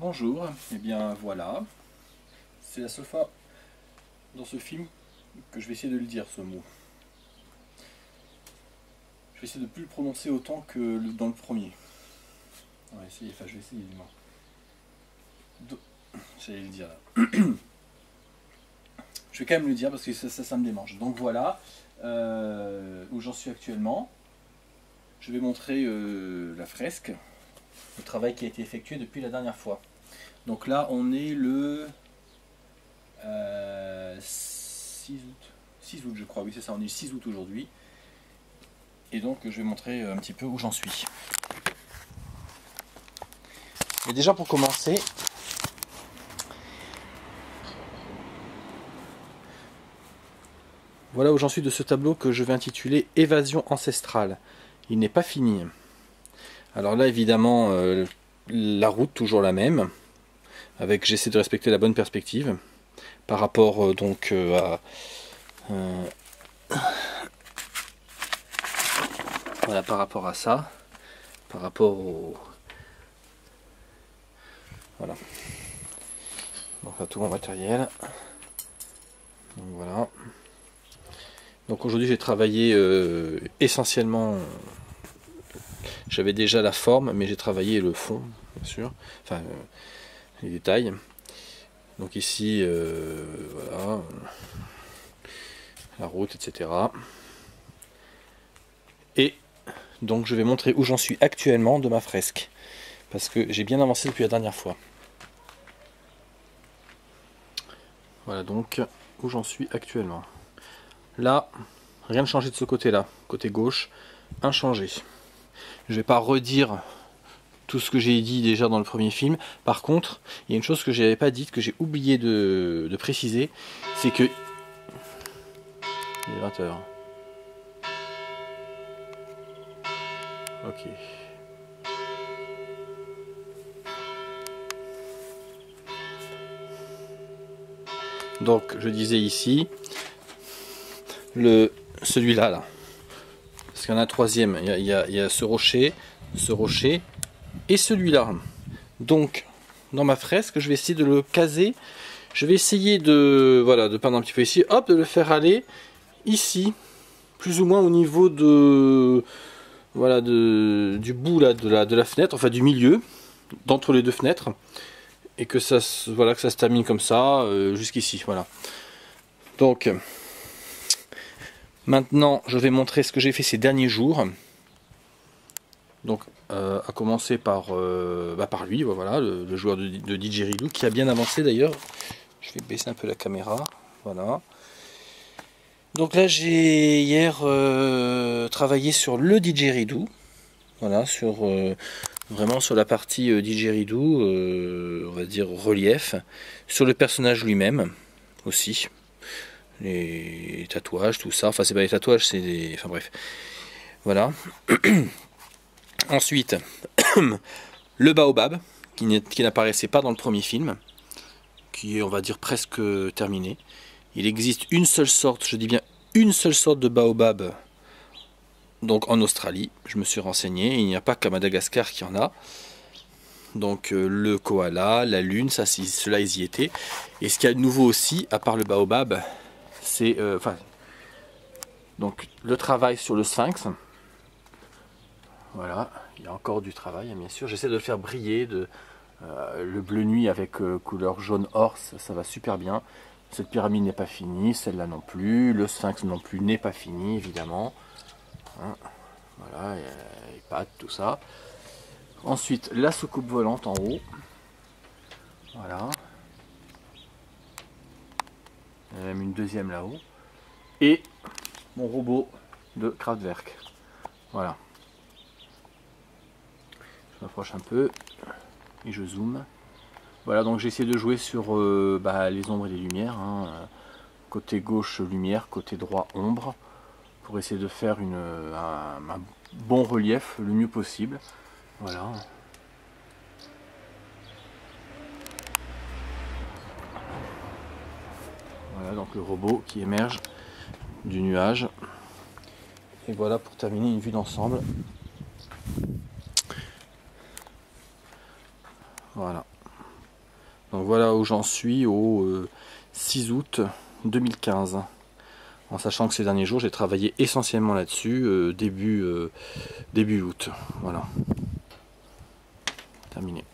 Bonjour, et bien voilà, c'est la seule fois dans ce film que je vais essayer de le dire, ce mot. Je vais essayer de ne plus le prononcer autant que dans le premier. On va essayer, enfin je vais essayer du moins. J'allais le dire là. Je vais quand même le dire parce que ça me démange. Donc voilà où j'en suis actuellement. Je vais montrer la fresque, le travail qui a été effectué depuis la dernière fois. Donc là on est le 6 août. 6 août je crois, oui c'est ça, on est le 6 août aujourd'hui. Et donc je vais montrer un petit peu où j'en suis. Et déjà pour commencer, voilà où j'en suis de ce tableau que je vais intituler Évasion ancestrale. Il n'est pas fini. Alors là évidemment la route toujours la même, avec j'essaie de respecter la bonne perspective par rapport donc à voilà, par rapport à ça, par rapport au voilà, donc à tout mon matériel. Donc voilà. Donc aujourd'hui j'ai travaillé essentiellement, j'avais déjà la forme, mais j'ai travaillé le fond, bien sûr, enfin les détails. Donc ici, voilà, la route, etc. Et donc je vais montrer où j'en suis actuellement de ma fresque, parce que j'ai bien avancé depuis la dernière fois. Voilà donc où j'en suis actuellement. Là, rien de changé de ce côté-là, côté gauche, inchangé. Je ne vais pas redire tout ce que j'ai dit déjà dans le premier film. Par contre, il y a une chose que je n'avais pas dite, que j'ai oublié de préciser, c'est que... Il est 20h. Ok. Donc, je disais ici, celui-là, là. Parce qu'il y en a un troisième. Il y a ce rocher et celui-là. Donc, dans ma fresque, je vais essayer de le caser. Je vais essayer de, voilà, de peindre un petit peu ici, hop, de le faire aller ici, plus ou moins au niveau de, voilà, du bout là, de la fenêtre, enfin du milieu, d'entre les deux fenêtres, et que ça, voilà, que ça se termine comme ça, jusqu'ici, voilà. Donc, maintenant, je vais montrer ce que j'ai fait ces derniers jours. Donc, à commencer par, par lui, voilà, le joueur de Didgeridoo, qui a bien avancé d'ailleurs. Je vais baisser un peu la caméra, voilà. Donc là j'ai hier travaillé sur le Didgeridoo, voilà, sur vraiment sur la partie Didgeridoo, on va dire relief, sur le personnage lui-même aussi, les tatouages, tout ça, enfin c'est pas les tatouages, c'est des... enfin bref, voilà. Ensuite, le baobab, qui n'apparaissait pas dans le premier film, qui est on va dire presque terminé. Il existe une seule sorte, je dis bien une seule sorte de baobab, donc en Australie, je me suis renseigné, il n'y a pas qu'à Madagascar qu'il y en a. Donc le koala, la lune, ça, cela ils y étaient. Et ce qu'il y a de nouveau aussi, à part le baobab, c'est donc le travail sur le sphinx. Voilà, il y a encore du travail, bien sûr. J'essaie de le faire briller, le bleu nuit avec couleur jaune or, ça va super bien. Cette pyramide n'est pas finie, celle-là non plus, le sphinx non plus n'est pas fini, évidemment. Hein, voilà, les pattes, tout ça. Ensuite, la soucoupe volante en haut. Voilà. Il y en a même une deuxième là-haut. Et mon robot de Kraftwerk. Voilà. Je m'approche un peu et je zoome. Voilà, donc j'ai essayé de jouer sur les ombres et les lumières. Hein. Côté gauche lumière, côté droit ombre, pour essayer de faire un bon relief le mieux possible. Voilà. Voilà donc le robot qui émerge du nuage. Et voilà pour terminer une vue d'ensemble. Voilà. Donc voilà où j'en suis au 6 août 2015. En sachant que ces derniers jours j'ai travaillé essentiellement là-dessus début août. Voilà. Terminé.